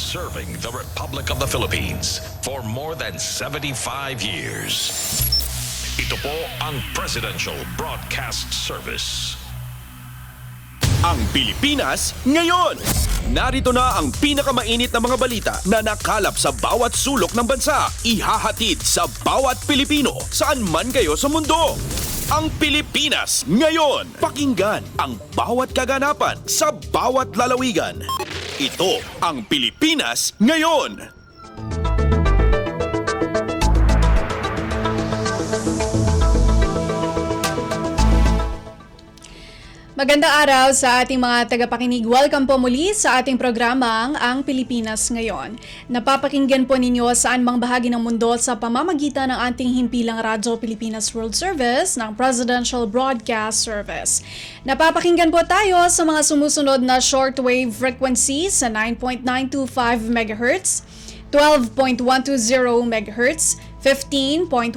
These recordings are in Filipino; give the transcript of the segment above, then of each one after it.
serving the Republic of the Philippines for more than 75 years. Ito po ang Presidential Broadcast Service. Ang Pilipinas ngayon. Narito na ang pinakamainit na mga balita na nakalap sa bawat sulok ng bansa. Ihahatid sa bawat Pilipino saan man kayo sa mundo. Ang Pilipinas ngayon. Pakinggan ang bawat kaganapan sa bawat lalawigan. Ito ang Pilipinas ngayon. Magandang araw sa ating mga tagapakinig. Welcome po muli sa ating programang Ang Pilipinas Ngayon. Napapakinggan po ninyo saan mang bahagi ng mundo sa pamamagitan ng ating himpilang Radyo Pilipinas World Service ng Presidential Broadcast Service. Napapakinggan po tayo sa mga sumusunod na shortwave frequencies sa 9.925 MHz, 12.120 MHz, 15.190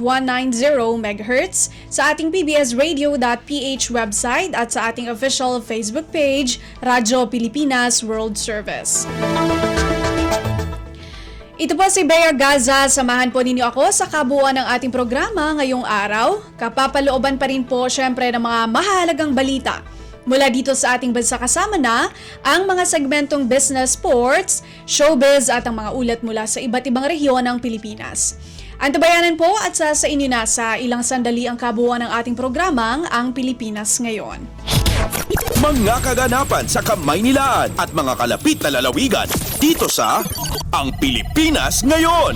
MHz sa ating pbsradio.ph website at sa ating official Facebook page, Radyo Pilipinas World Service. Ito po si Bea Gaza. Samahan po ninyo ako sa kabuuan ng ating programa ngayong araw. Kapapalooban pa rin po syempre ng mga mahalagang balita. Mula dito sa ating bansa kasama na ang mga segmentong business, sports, showbiz at ang mga ulat mula sa iba't ibang rehiyon ng Pilipinas. Antabayanan po at sa inyo na sa ilang sandali ang kabuuan ng ating programang Ang Pilipinas Ngayon. Mga kaganapan sa Kamaynilaan at mga kalapit na lalawigan dito sa Ang Pilipinas Ngayon.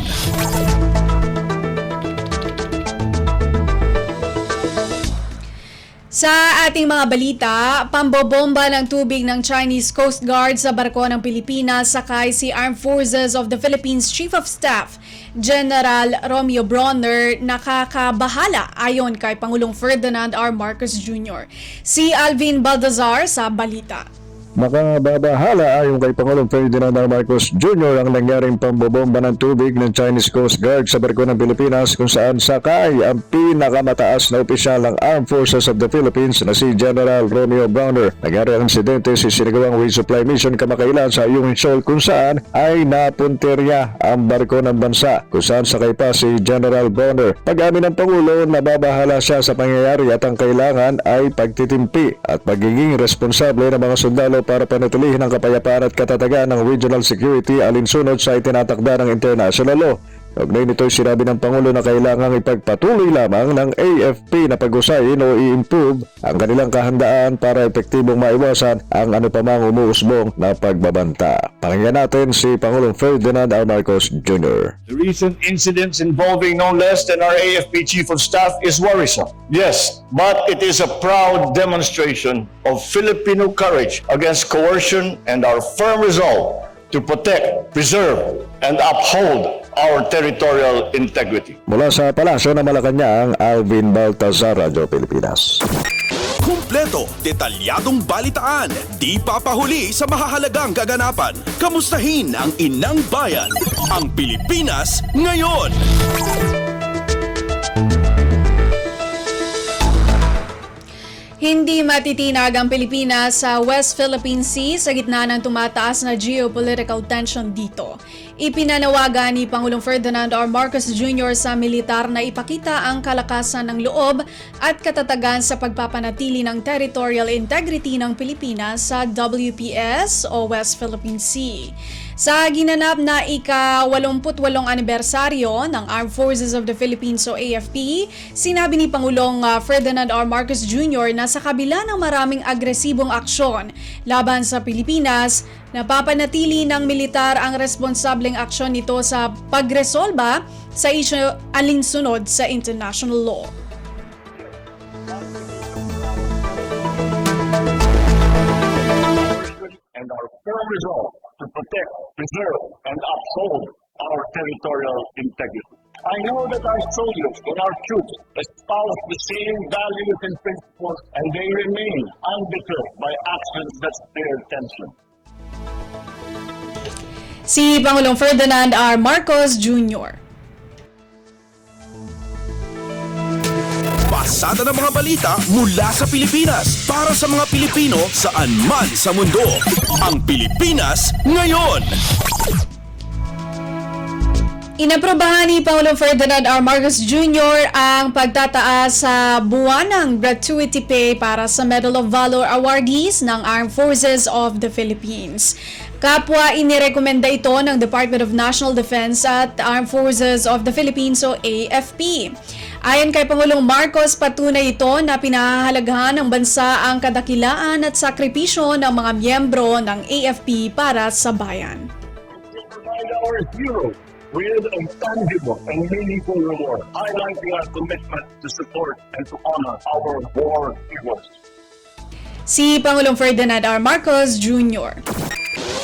Sa ating mga balita, pambobomba ng tubig ng Chinese Coast Guard sa barko ng Pilipinas sakay si Armed Forces of the Philippines Chief of Staff General Romeo Bronner nakakabahala ayon kay Pangulong Ferdinand R. Marcos Jr. Si Alvin Baldazar sa balita. Makababahala ayon kay Pangulong Ferdinand R. Marcos Jr. ang nangyaring pambobomba ng tubig ng Chinese Coast Guard sa barko ng Pilipinas kung saan sakay ang pinakamataas na opisyal ng Armed Forces of the Philippines na si General Romeo Bronner. Nangyari ang insidente sa sinagawang resupply mission kamakailan sa Ayungin Shoal kung saan ay napunterya ang barko ng bansa kung saan sakay pa si General Bronner. Pag-amin ng Pangulo, nababahala siya sa pangyayari at ang kailangan ay pagtitimpi at pagiging responsable ng mga sundalo para panatilihin ang kapayapaan at katatagan ng regional security alinsunod sa itinatakda ng international law. Kaugnay nito'y sinabi ng Pangulo na kailangang ipagpatuloy lamang ng AFP na pag-usayin o i-improve ang kanilang kahandaan para epektibong maiwasan ang anupamang umuusbong na pagbabanta. Pakinggan natin si Pangulong Ferdinand R. Marcos Jr. The recent incidents involving no less than our AFP Chief of Staff is worrisome. Yes, but it is a proud demonstration of Filipino courage against coercion and our firm resolve to protect, preserve, and uphold our territorial integrity. Mula sa Palasyo ng Malacanang, Alvin Baltazar, Radyo Pilipinas. Kumpleto, detalyadong balitaan, di papahuli sa mahahalagang kaganapan. Kamustahin ang inang bayan, ang Pilipinas ngayon. Hindi matitinag ang Pilipinas sa West Philippine Sea sa gitna ng tumataas na geopolitical tension dito. Ipinanawagan ni Pangulong Ferdinand R. Marcos Jr. sa militar na ipakita ang kalakasan ng loob at katatagan sa pagpapanatili ng territorial integrity ng Pilipinas sa WPS o West Philippine Sea. Sa ginanap na ika-88 anibersaryo ng Armed Forces of the Philippines o AFP, sinabi ni Pangulong Ferdinand R. Marcos Jr. na sa kabila ng maraming agresibong aksyon laban sa Pilipinas, napapanatili ng militar ang responsableng aksyon nito sa pagresolba sa isyu alinsunod sa international law. And our firm resolve to protect, preserve, and uphold our territorial integrity. I know that our soldiers and our troops espouse the same values and principles, and they remain undeterred by actions that stir tension. Si Pangulong Ferdinand R. Marcos Jr. Pasada ng mga balita mula sa Pilipinas para sa mga Pilipino saan man sa mundo. Ang Pilipinas ngayon. Inaprobahan ni Pangulong Ferdinand R. Marcos Jr. ang pagtataas sa buwanang gratuity pay para sa Medal of Valor awardees ng Armed Forces of the Philippines. Kapwa inirekomenda ito ng Department of National Defense at Armed Forces of the Philippines o AFP. Ayon kay Pangulong Marcos, patunay ito na pinahahalagahan ng bansa ang kadakilaan at sakripisyo ng mga miyembro ng AFP para sa bayan. Provide our heroes with a tangible and meaningful reward, highlighting our commitment to support and to honor our war heroes. Si Pangulong Ferdinand R. Marcos Jr.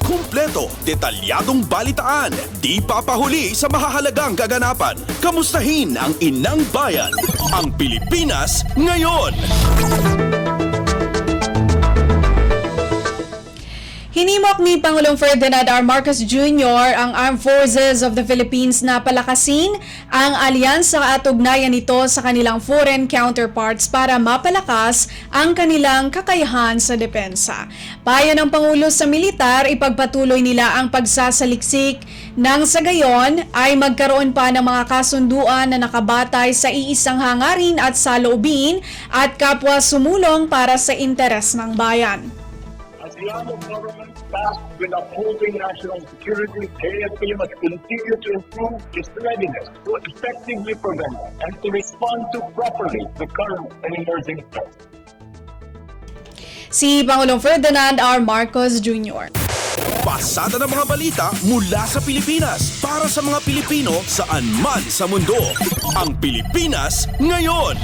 Kumpleto, detalyadong balitaan, di papahuli sa mahahalagang kaganapan. Kamustahin ang inang bayan, ang Pilipinas ngayon. Hinimok ni Pangulong Ferdinand R. Marcos Jr. ang Armed Forces of the Philippines na palakasin ang alyansa at ugnayan nito sa kanilang foreign counterparts para mapalakas ang kanilang kakayahan sa depensa. Payo ng Pangulo sa militar, ipagpatuloy nila ang pagsasaliksik nang sa gayon ay magkaroon pa ng mga kasunduan na nakabatay sa iisang hangarin at saloobin at kapwa sumulong para sa interes ng bayan. As the arm of government tasked with upholding national security, AFP must continue to improve its readiness to effectively prevent and to respond to properly the current and emerging threats. Si Pangulong Ferdinand R. Marcos Jr. Pasada ng mga balita mula sa Pilipinas para sa mga Pilipino saan man sa mundo. Ang Pilipinas ngayon.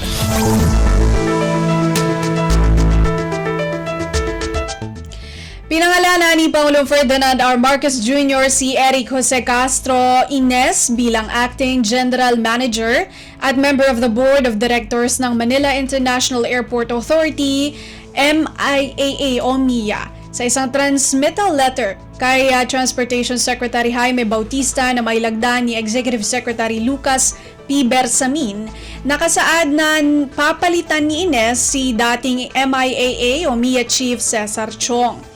Pinangalanan ni Pangulong Ferdinand R. Marcos Jr. si Eric Jose Castro Ines bilang Acting General Manager at Member of the Board of Directors ng Manila International Airport Authority, MIAA o MIA. Sa isang transmittal letter kay Transportation Secretary Jaime Bautista na mailagda ni Executive Secretary Lucas P. Bersamin, nakasaad na papalitan ni Ines si dating MIAA o MIA Chief Cesar Chong.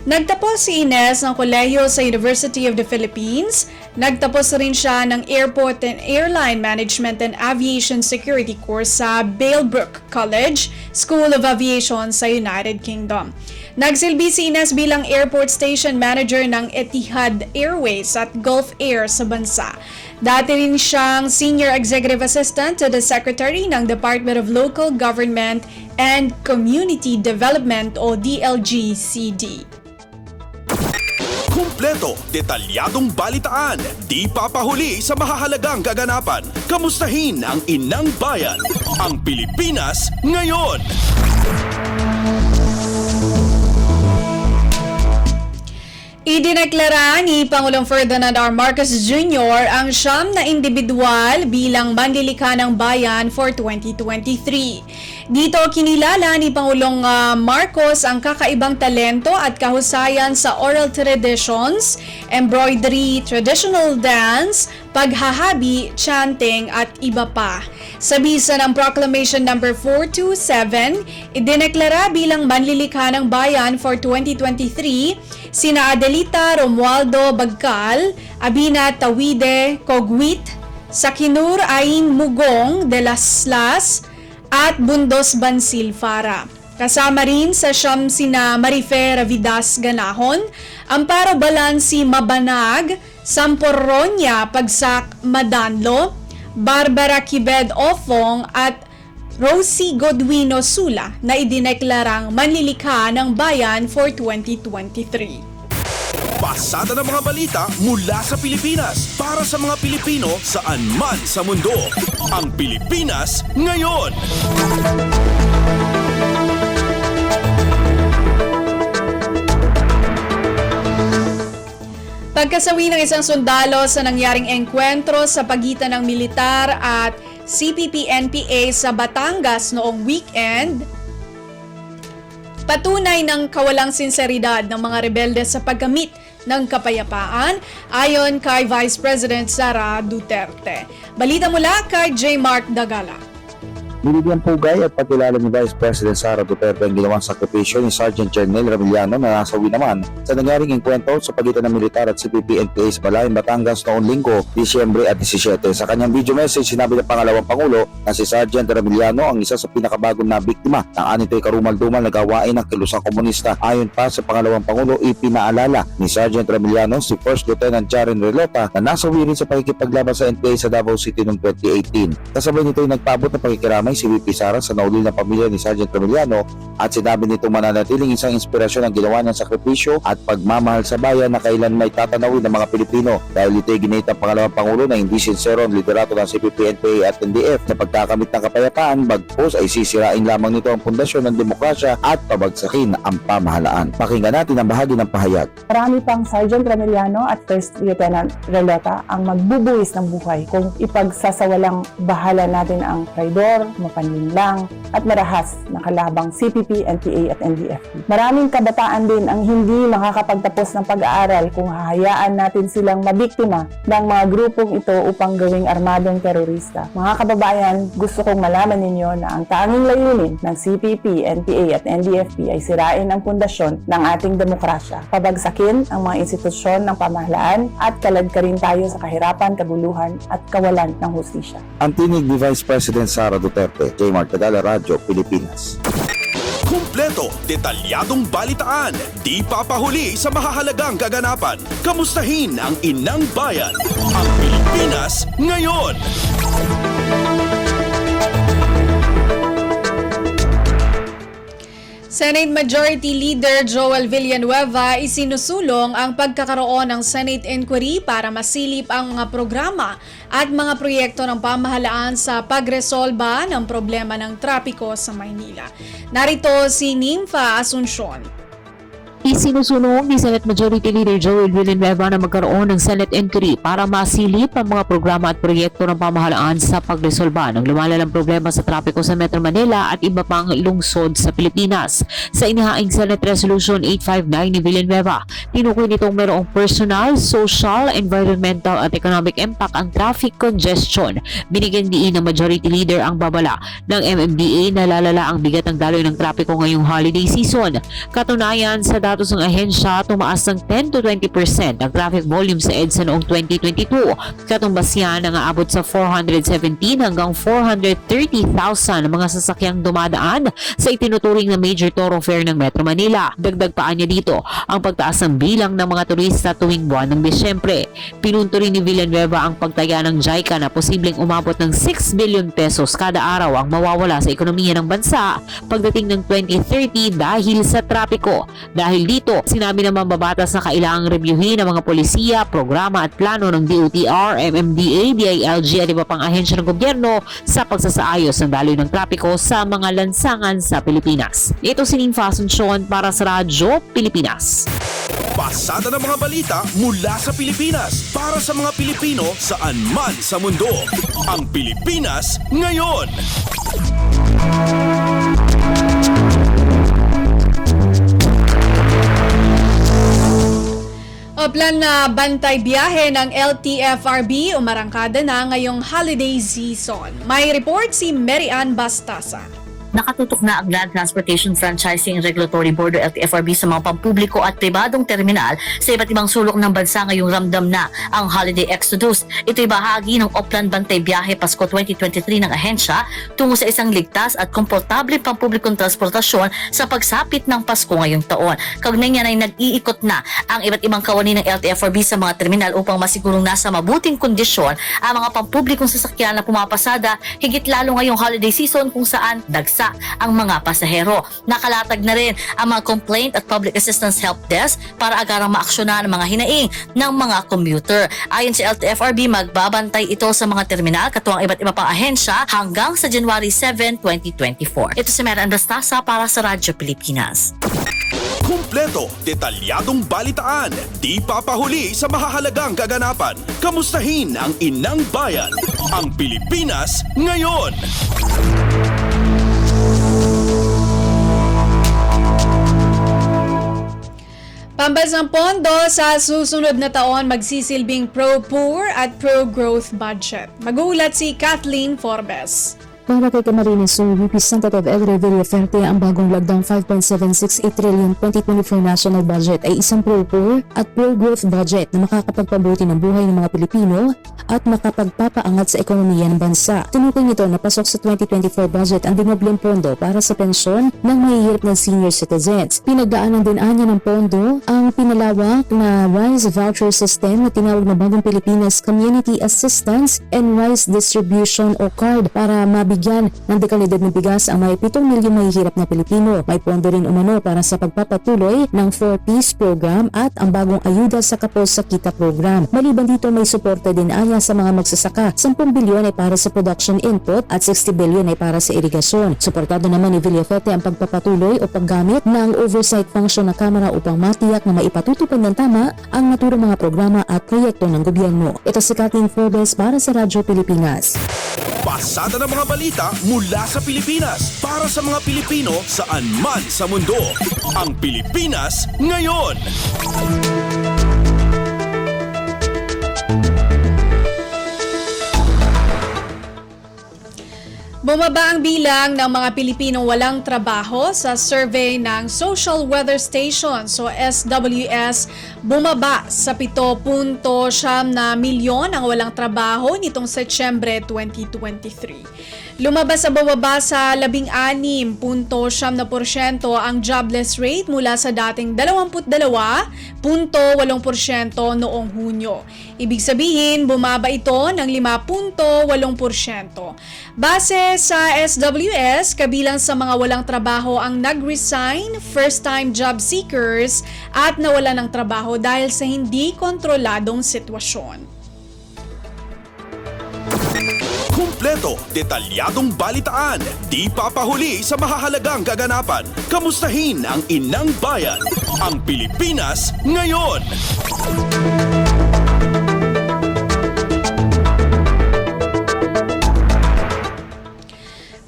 Nagtapos si Ines ng kolehiyo sa University of the Philippines. Nagtapos rin siya ng Airport and Airline Management and Aviation Security course sa Bailbrook College, School of Aviation sa United Kingdom. Nagsilbi si Ines bilang Airport Station Manager ng Etihad Airways at Gulf Air sa bansa. Dati rin siyang Senior Executive Assistant to the Secretary ng Department of Local Government and Community Development o DLGCD. Kumpleto, detalyadong balitaan, di papahuli sa mahahalagang kaganapan. Kamustahin ang inang bayan, ang Pilipinas ngayon. Idineklara ni Pangulong Ferdinand R. Marcos Jr. ang 9 na individual bilang manlilikha ng bayan for 2023. Dito kinilala ni Pangulong Marcos ang kakaibang talento at kahusayan sa oral traditions, embroidery, traditional dance, paghahabi, chanting at iba pa. Sa bisa ng Proclamation No. 427, idineklara bilang manlilikha ng bayan for 2023 sina Adelita Romualdo Bagcal, Abina Tawide Cogwit, Sakinur Ain Mugong de las Las at Bundos Bansil Fara. Kasama rin sa siyam sina Marife Ravidas Ganahon, Amparo Balansi Mabanag, Samporronya Pagsak Madanlo, Barbara Kibed Ofong at Rosie Godwino Sula na idineklarang manlilikha ng bayan for 2023. Pasada ng mga balita mula sa Pilipinas para sa mga Pilipino saan man sa mundo. Ang Pilipinas ngayon. Pagkasawi ng isang sundalo sa nangyaring engkwentro sa pagitan ng militar at CPP-NPA sa Batangas noong weekend, patunay ng kawalang sinseridad ng mga rebelde sa paggamit ng kapayapaan ayon kay Vice President Sara Duterte. Balita mula kay J. Mark Dagala. Binigyang pugay at pagkilala ni Vice President Sara Duterte ang ginawang sakripisyo ni Sergeant Jernel Remiliano na nasawi naman sa nangyaring engkwentro sa pagitan ng militar at CPP-NPA sa Balayan, Batangas noong Linggo, Disyembre at 17. Sa kanyang video message, sinabi ng pangalawang Pangulo na si Sergeant Remiliano ang isa sa pinakabagong na biktima ng anito'y karumal-dumal na gawain ng kilusang komunista. Ayon pa sa pangalawang Pangulo, ipinaalala ni Sergeant Remiliano si First Lieutenant Jaren Relota na nasawi rin sa pakikipaglaban sa NPA sa Davao City noong 2018. Kasabay nito'y nagpaabot ng pakikiramay si VP Sara sa naulil na pamilya ni Sergeant Remiliano at sinabi nitong mananatiling isang inspirasyon ang ginawa niyang sakripisyo at pagmamahal sa bayan na kailan may tatanawin ng mga Pilipino dahil ito'y ginita ang pangalawang Pangulo na hindi sincero ang liderato ng CPP, NPA at NDF sa pagkakamit ng kapayapaan, bagpos ay sisirain lamang nito ang pundasyon ng demokrasya at pabagsakin ang pamahalaan. Pakinggan natin ang bahagi ng pahayag. Marami pang Sergeant Remiliano at First Lieutenant Relota ang magbubuwis ng buhay kung ipagsasawalang bahala natin ang traidor, mapanlinlang at marahas na kalabang CPP, NPA at NDFP. Maraming kabataan din ang hindi makakapagtapos ng pag-aaral kung hahayaan natin silang mabiktima ng mga grupong ito upang gawing armadong terorista. Mga kababayan, gusto kong malaman ninyo na ang tanging layunin ng CPP, NPA at NDFP ay sirain ang pundasyon ng ating demokrasya, pabagsakin ang mga institusyon ng pamahalaan at kaladkarin tayo sa kahirapan, kaguluhan at kawalan ng hustisya. Ang tinig ni Vice President Sara Duterte, J. Martagala, Radyo, Pilipinas. Kumpleto, detalyadong balitaan, di papahuli sa mahahalagang kaganapan. Kamustahin ang inang bayan, ang Pilipinas ngayon. Senate Majority Leader Joel Villanueva isinusulong ang pagkakaroon ng Senate inquiry para masilip ang mga programa at mga proyekto ng pamahalaan sa pagresolba ng problema ng trapiko sa Maynila. Narito si Nympha Asuncion. Isinusulong ni Senate Majority Leader Joel Villanueva na magkaroon ng Senate inquiry para masilip ang mga programa at proyekto ng pamahalaan sa pagresolba ng lumalalang problema sa trapiko sa Metro Manila at iba pang lungsod sa Pilipinas. Sa inihaing Senate Resolution 859 ni Villanueva, tinukoy nitong mayroong personal, social, environmental at economic impact ang traffic congestion. Binigyan diin ng Majority Leader ang babala ng MMDA na lalala ang bigat ng daloy ng trapiko ngayong holiday season. Katunayan, sa datos ng ahensya, tumaas ng 10 to 20% ang traffic volume sa EDSA noong 2022. Katumbas yan ang aabot sa 417 hanggang 430,000 mga sasakyang dumadaan sa itinuturing na major thoroughfare ng Metro Manila. Dagdag pa niya dito ang pagtaas ng bilang ng mga turista tuwing buwan ng Disyembre. Pinunto rin ni Villanueva ang pagtaya ng JICA na posibleng umabot ng 6 billion pesos kada araw ang mawawala sa ekonomiya ng bansa pagdating ng 2030 dahil sa trapiko. Dahil dito, sinabi ng mambabatas na kailangang reviewin ang mga polisiya, programa at plano ng DOTR, MMDA, DILG at iba pang ahensya ng gobyerno sa pagsasaayos ng daloy ng trapiko sa mga lansangan sa Pilipinas. Ito si Nympha Asuncion para sa Radyo Pilipinas. Pasada ng mga balita mula sa Pilipinas para sa mga Pilipino saan man sa mundo. Ang Pilipinas ngayon. Plan na bantay biyahe ng LTFRB umarangkada na ngayong holiday season. May report si Mary Ann Bastasa. Nakatutok na ang Land Transportation Franchising Regulatory Board o LTFRB sa mga pampubliko at pribadong terminal sa iba't ibang sulok ng bansa ngayong ramdam na ang holiday exodus. Ito'y bahagi ng Oplan Bantay Biyahe Pasko 2023 ng ahensya tungo sa isang ligtas at komportable pampublikong transportasyon sa pagsapit ng Pasko ngayong taon. Kaugnay niyan ay nag-iikot na ang iba't ibang kawani ng LTFRB sa mga terminal upang masigurong nasa mabuting kondisyon ang mga pampublikong sasakyan na pumapasada, higit lalo ngayong holiday season kung saan dagsa ang mga pasahero. Nakalatag na rin ang mga complaint at public assistance help desk para agarang maaksyonan ang mga hinaing ng mga commuter. Ayon sa LTFRB, magbabantay ito sa mga terminal katuwang iba't iba pang ahensya hanggang sa January 7, 2024. Ito si Mary Ann Bastasa para sa Radyo Pilipinas. Kumpleto, detalyadong balitaan, di papahuli sa mahahalagang kaganapan. Kamustahin ang inang bayan, ang Pilipinas ngayon. Pambansang pondo sa susunod na taon magsisilbing pro-poor at pro-growth budget. Magulat si Kathleen Forbes. Para kay Camarines Sur, Representative Elre Villaferte, ang bagong lagdang 5.768 trillion 2024 national budget ay isang pro-poor at pro-growth budget na makakapagpabuti ng buhay ng mga Pilipino at makapagpapaangat sa ekonomiya ng bansa. Tinukoy nito na pasok sa 2024 budget ang dinobleng pondo para sa pensyon ng mahihirap ng senior citizens. Pinagdaanan din anya ng pondo ang pinalawak na rice voucher system na tinawag na Bagong Pilipinas Community Assistance and Rice Distribution o CARD para mabigyan ng dekalidad ng bigas ang may 7 milyong mahihirap na Pilipino. May pondo rin umano para sa pagpapatuloy ng 4Ps program at ang bagong ayuda sa kapos sa kita program. Maliban dito, may suporta din anya sa mga magsasaka. 10 bilyon ay para sa production input at 60 bilyon ay para sa irigasyon. Suportado naman ni Villaferte ang pagpapatuloy o paggamit ng oversight function ng Kamara upang matiyak na maipatutupad ng tama ang naturang mga programa at proyekto ng gobyerno. Ito si Kathleen Forbes para sa Radyo Pilipinas. Pasada ng mga balita mula sa Pilipinas para sa mga Pilipino saan man sa mundo. Ang Pilipinas ngayon. Bumaba ang bilang ng mga Pilipinong walang trabaho sa survey ng Social Weather Station. So SWS, bumaba sa 7.9 na milyon ang walang trabaho nitong Setyembre 2023. Lumabas sa bababa sa 16.9% ang jobless rate mula sa dating 22.8% noong Hunyo. Ibig sabihin, bumaba ito ng 5.8%. Base sa SWS, kabilang sa mga walang trabaho ang nag-resign, first-time job seekers at nawalan ng trabaho dahil sa hindi kontroladong sitwasyon. Kumpleto, detalyadong balitaan, di papahuli sa mahahalagang kaganapan. Kamustahin ang inang bayan, ang Pilipinas ngayon.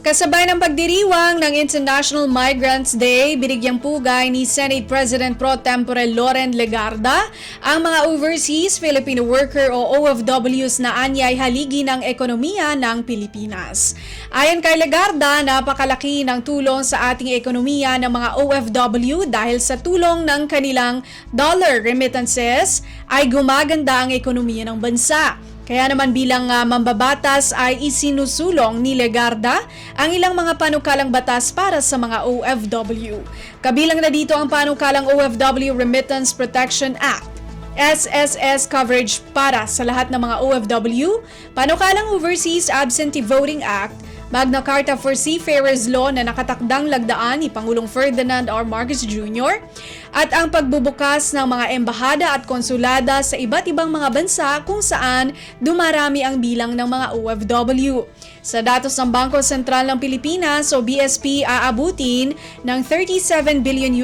Kasabay ng pagdiriwang ng International Migrants Day, binigyang pugay ni Senate President Pro Tempore Loren Legarda ang mga overseas Filipino worker o OFWs na anyay haligi ng ekonomiya ng Pilipinas. Ayon kay Legarda, napakalaki ng tulong sa ating ekonomiya ng mga OFW dahil sa tulong ng kanilang dollar remittances ay gumaganda ang ekonomiya ng bansa. Kaya naman bilang mambabatas ay isinusulong ni Legarda ang ilang mga panukalang batas para sa mga OFW. Kabilang na dito ang panukalang OFW Remittance Protection Act, SSS coverage para sa lahat ng mga OFW, panukalang Overseas Absentee Voting Act, Magna Carta for Seafarers Law na nakatakdang lagdaan ni Pangulong Ferdinand R. Marcos Jr. at ang pagbubukas ng mga embahada at konsulada sa iba't ibang mga bansa kung saan dumarami ang bilang ng mga OFW. Sa datos ng Bangko Sentral ng Pilipinas o BSP, aabutin ng $37 billion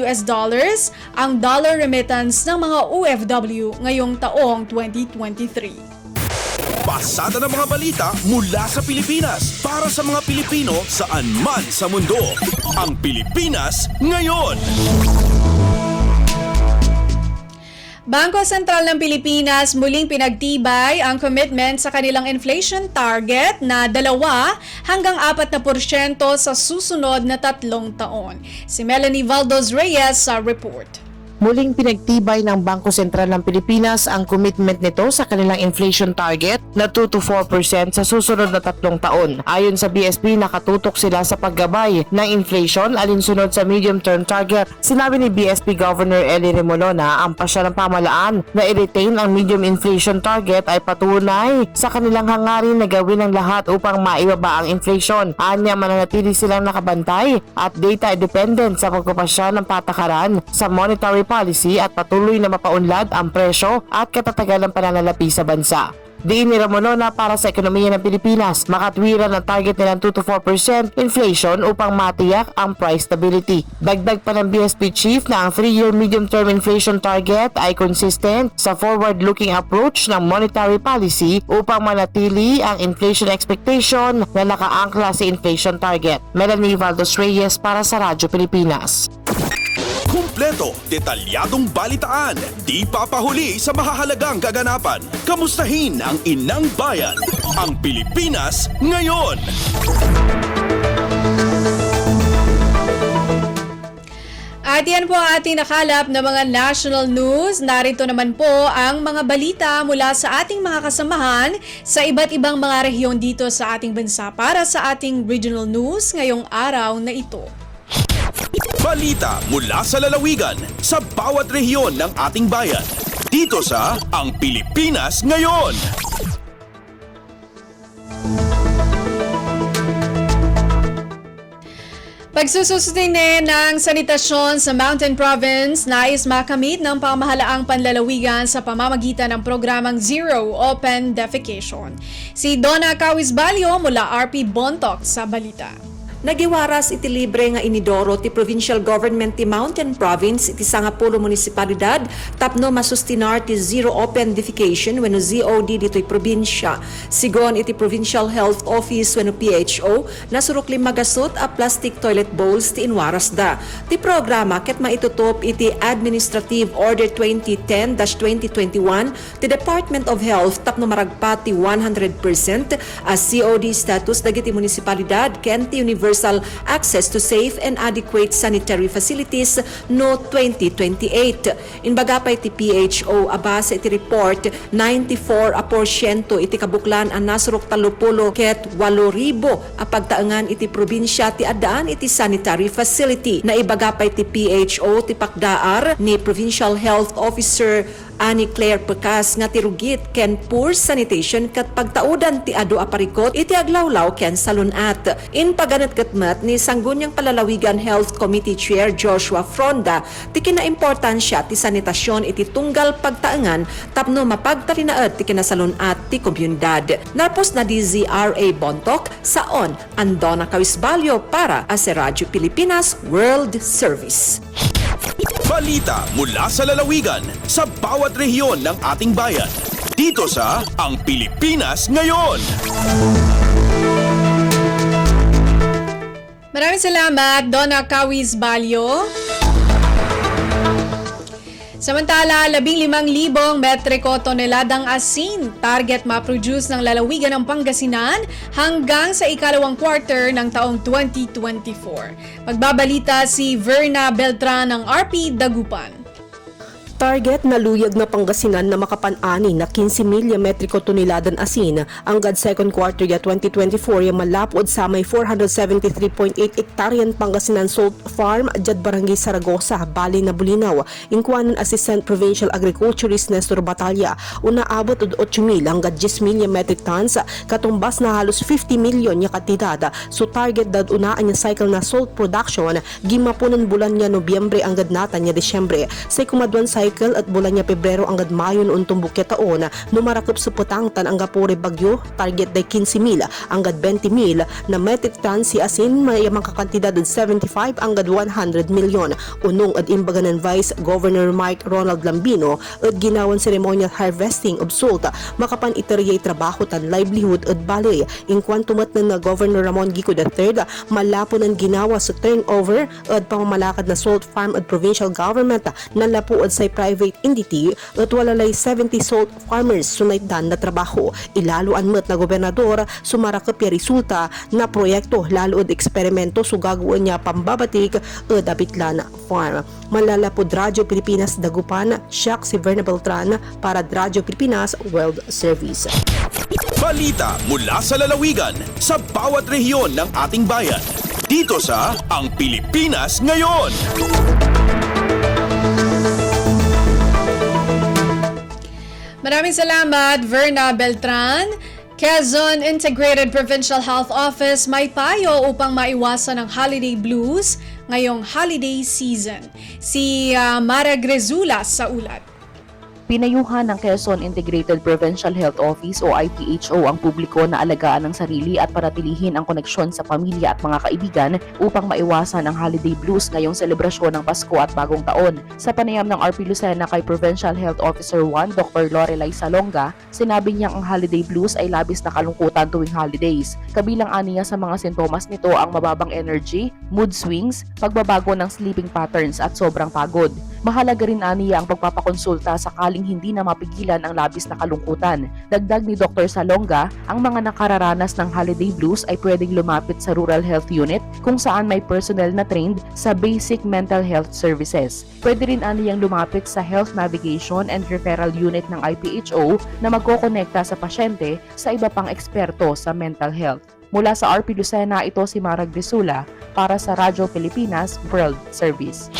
ang dollar remittance ng mga OFW ngayong taong 2023. Pasada ng mga balita mula sa Pilipinas para sa mga Pilipino saan man sa mundo. Ang Pilipinas ngayon. Bangko Sentral ng Pilipinas muling pinagtibay ang commitment sa kanilang inflation target na 2 hanggang 4% sa susunod na 3 taon. Si Melanie Valdos Reyes sa report. Muling pinagtibay ng Bangko Sentral ng Pilipinas ang commitment nito sa kanilang inflation target na 2 to 4% sa susunod na 3 taon. Ayon sa BSP, nakatutok sila sa paggabay ng inflation alinsunod sa medium-term target. Sinabi ni BSP Governor Elly Remolona ang pasya ng pamahalaan na i-retain ang medium inflation target ay patunay sa kanilang hangarin na gawin ang lahat upang maibaba ang inflation. Anya, mananatili silang nakabantay at data-dependent sa pagpapasya ng patakaran sa monetary policy at patuloy na mapaunlad ang presyo at katatagalang pananalapi sa bansa. Diin ni Remolona para sa ekonomiya ng Pilipinas, makatwiran ang target nilang 2 to 4% inflation upang matiyak ang price stability. Dagdag pa ng BSP Chief na ang 3-year medium-term inflation target ay consistent sa forward-looking approach ng monetary policy upang manatili ang inflation expectation na nakaangkla sa inflation target. Melanie Valdos Reyes para sa Radyo Pilipinas. Kumpleto, detalyadong balitaan, di papahuli sa mahahalagang kaganapan. Kamustahin ang inang bayan, ang Pilipinas ngayon. At yan po ang ating nakalap na mga national news. Narito naman po ang mga balita mula sa ating mga kasamahan sa iba't ibang mga rehiyon dito sa ating bansa para sa ating regional news ngayong araw na ito. Balita mula sa lalawigan sa bawat rehiyon ng ating bayan. Dito sa Ang Pilipinas Ngayon. Pagsusustine ng sanitasyon sa Mountain Province, nais makamit ng pamahalaang panlalawigan sa pamamagitan ng programang Zero Open Defecation. Si Donna Cawisbalio mula RP Bontoc sa balita. Nagiwaras iti libre nga inidoro ti provincial government ti Mountain Province iti sangapulo munisipalidad tapno masustinar ti Zero Open Defecation wenno ZOD dito'y probinsya. Sigon iti Provincial Health Office wenno PHO nasurok magasot a plastic toilet bowls ti inwaras da. Ti programa ket maitutop iti Administrative Order 2010-2021 ti Department of Health tapno maragpat ti 100% as COD status dagiti munisipalidad ken ti Universal Access to Safe and Adequate Sanitary Facilities no 2028. Inbagapay ti PHO abase iti report 94% iti kabuklan ang nasurok 30 ket 8,000 a pagtaengan iti probinsya ti addaan iti sanitary facility. Naibagapay ti PHO ti pakdaar ni Provincial Health Officer Annie Claire Pecas nga tirugit ken poor sanitation kat pagtaudan ti adu aparikot iti aglawlaw ken salunat. In paganat katmat ni Sangguniang Palalawigan Health Committee Chair Joshua Fronda ti kinaimportansya ti sanitasyon iti tunggal pagtaengan tapno mapagtalinaed ti kinasalunat ti komunidad. Narpos na DZRA Bontoc saon ang Donna Cawisbalio para sa Radyo Pilipinas World Service. Balita mula sa lalawigan sa bawat rehiyon ng ating bayan. Dito sa Ang Pilipinas Ngayon. Maraming salamat, Donna Cawisbalio. Samantala, 15,000 metriko toneladang asin target ma-produce ng lalawigan ng Pangasinan hanggang sa ikalawang quarter ng taong 2024. Magbabalita si Verna Beltran ng RP Dagupan. Target na luyag na Pangasinan na makapan-ani na 15,000 metriko toneladan asin hanggang second quarter ya 2024 yung malapod sa may 473.8 hektaryan Pangasinan Salt Farm dyan Barangay Saragosa, Balay na Bulinaw. Inkuanan Assistant Provincial Agriculturist Nestor Batalla, una abot od 8,000 hanggang 10,000 metric tons, katumbas na halos 50 million ya kantidad. So target dad unaan yung cycle na salt production gimapunan bulan niya Nobyembre hanggang natan niya Desyembre. Sa kumadwan cycle at bulan niya Pebrero hanggang Mayo noong tumbukya taon numarakop sa putangtan ang Gapore Bagyo, target day 15,000 hanggang 20,000 na metric tons si asin may makakantidad od 75 hanggang 100 milyon. Unong at imbaga ng Vice Governor Mike Ronald Lambino at ginawan ceremonial harvesting of salt makapan iteriya trabaho tan livelihood at balay. In kwantumat na Governor Ramon Gico III malapo ng ginawa sa turnover at pamamalakad na salt farm at provincial government na lapo at sa private entity at walalay 70 salt farmers sunay dan na trabaho. Ilalo anmat na gobernador sumarakap ya resulta na proyekto lalo at eksperimento so gagawin niya pambabatik at Abitlan Farm. Malalapod Radyo Pilipinas Dagupan, siya si Verna Beltran para Radyo Pilipinas World Service. Balita mula sa lalawigan sa bawat rehiyon ng ating bayan. Dito sa Ang Pilipinas Ngayon. Maraming salamat, Verna Beltran. Quezon Integrated Provincial Health Office may payo upang maiwasan ang holiday blues ngayong holiday season. Si Mara Grezula sa ulat. Pinayuhan ng Quezon Integrated Provincial Health Office o IPHO ang publiko na alagaan ang sarili at panatilihin ang koneksyon sa pamilya at mga kaibigan upang maiwasan ang holiday blues ngayong selebrasyon ng Pasko at Bagong Taon. Sa panayam ng RP Lucena kay Provincial Health Officer 1 Dr. Lorelai Salonga, sinabi niyang ang holiday blues ay labis na kalungkutan tuwing holidays. Kabilang aniya sa mga sintomas nito ang mababang energy, mood swings, pagbabago ng sleeping patterns at sobrang pagod. Mahalaga rin aniya ang pagpapakonsulta sakaling hindi na mapigilan ang labis na kalungkutan. Dagdag ni Dr. Salonga, ang mga nakararanas ng holiday blues ay pwedeng lumapit sa Rural Health Unit kung saan may personnel na trained sa basic mental health services. Pwede rin aniyang lumapit sa Health Navigation and Referral Unit ng IPHO na magkokonekta sa pasyente sa iba pang eksperto sa mental health. Mula sa RP Lucena, ito si Mara Grisula para sa Radyo Pilipinas World Service.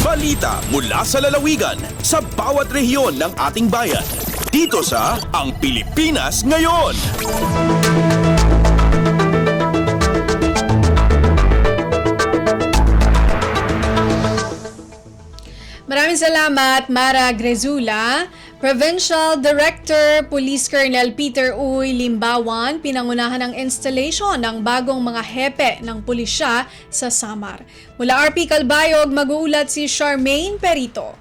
Balita mula sa lalawigan sa bawat rehiyon ng ating bayan. Dito sa Ang Pilipinas Ngayon. Maraming salamat, Mara Grezula. Provincial Director Police Colonel Peter Uy Limbawan pinangunahan ng installation ng bagong mga hepe ng pulisya sa Samar. Mula RP Calbayog, mag-uulat si Charmaine Perito.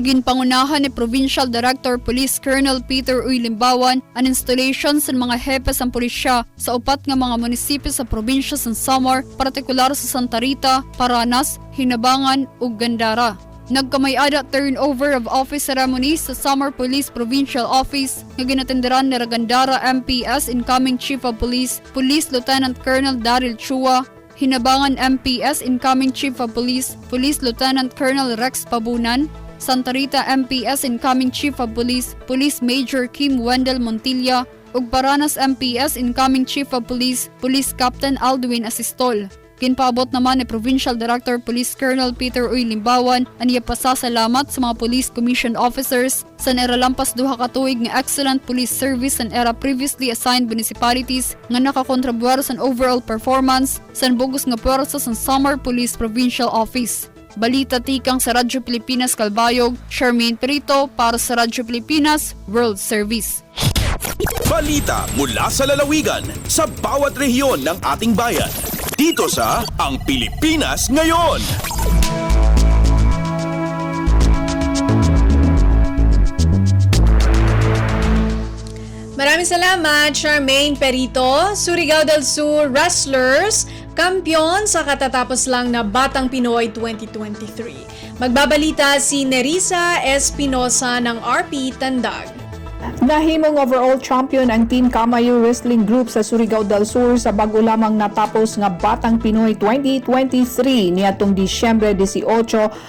Ginpangunahan ni Provincial Director Police Colonel Peter Uy Limbawan ang installation sa mga hepe sa pulisya sa upat nga mga munisipyo sa probinsya sa Samar, partikular sa Santa Rita, Paranas, Hinabangan ug Gandara. Nagkamay-ada turnover of office ceremony sa Samar Police Provincial Office nga ginatenderan ni Gandara MPS Incoming Chief of Police, Police Lieutenant Colonel Daryl Chua, Hinabangan MPS Incoming Chief of Police, Police Lieutenant Colonel Rex Pabunan, Santa Rita MPS Incoming Chief of Police, Police Major Kim Wendell Montilla, ug Paranas MPS Incoming Chief of Police, Police Captain Aldwin Asistol. Kinpaabot naman ni Provincial Director Police Colonel Peter Uy Limbawan ang iya pasasalamat sa mga Police Commission Officers sa neralampas duha ka tuig nga excellent police service sa era previously assigned municipalities nga nakakontribuwar sa overall performance sa bugos nga puwersa sa Samar Police Provincial Office. Balita tikang sa Radyo Pilipinas Calbayog, Charmaine Perito para sa Radyo Pilipinas World Service. Balita mula sa lalawigan sa bawat rehiyon ng ating bayan. Dito sa Ang Pilipinas Ngayon. Maraming salamat, Charmaine Perito. Surigao del Sur Wrestlers, kampiyon sa katatapos lang na Batang Pinoy 2023. Magbabalita si Nerissa Espinosa ng RP Tandag. Nahimong overall champion ang Team Kamayo Wrestling Group sa Surigao del Sur sa bago lamang natapos nga Batang Pinoy 2023 niadtong Disyembre 18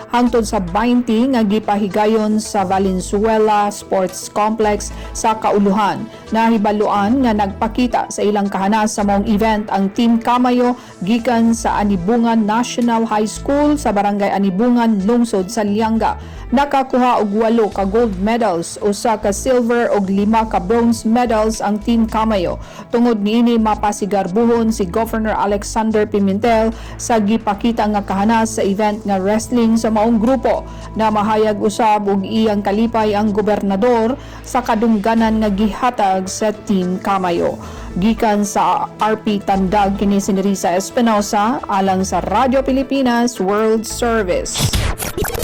hangtod sa 20 nga gipahigayon sa Valenzuela Sports Complex sa Kauluhan. Nahibaluan nga nagpakita sa ilang kahanas sa maong event ang Team Kamayo gikan sa Anibungan National High School sa Barangay Anibungan, Lungsod sa Lianga. Nakakuha og 8 ka gold medals, 1 ka silver ug 5 ka bronze medals ang Team Kamayo. Tungod niini mapasigarbuhon si Governor Alexander Pimentel sa gipakita nga kahanas sa event nga wrestling sa maong grupo na mahayag usab og iyang kalipay ang gobernador sa kadungganan nga gihatag sa Team Kamayo. Gikan sa RP Tandag kini si Nerissa Espinosa alang sa Radyo Pilipinas World Service.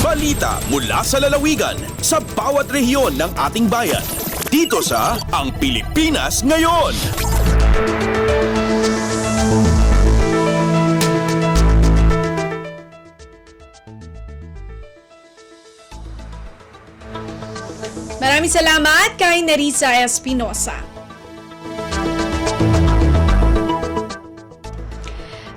Balita mula sa lalawigan sa bawat rehiyon ng ating bayan. Dito sa Ang Pilipinas Ngayon. Maraming salamat kay Nerissa Espinosa.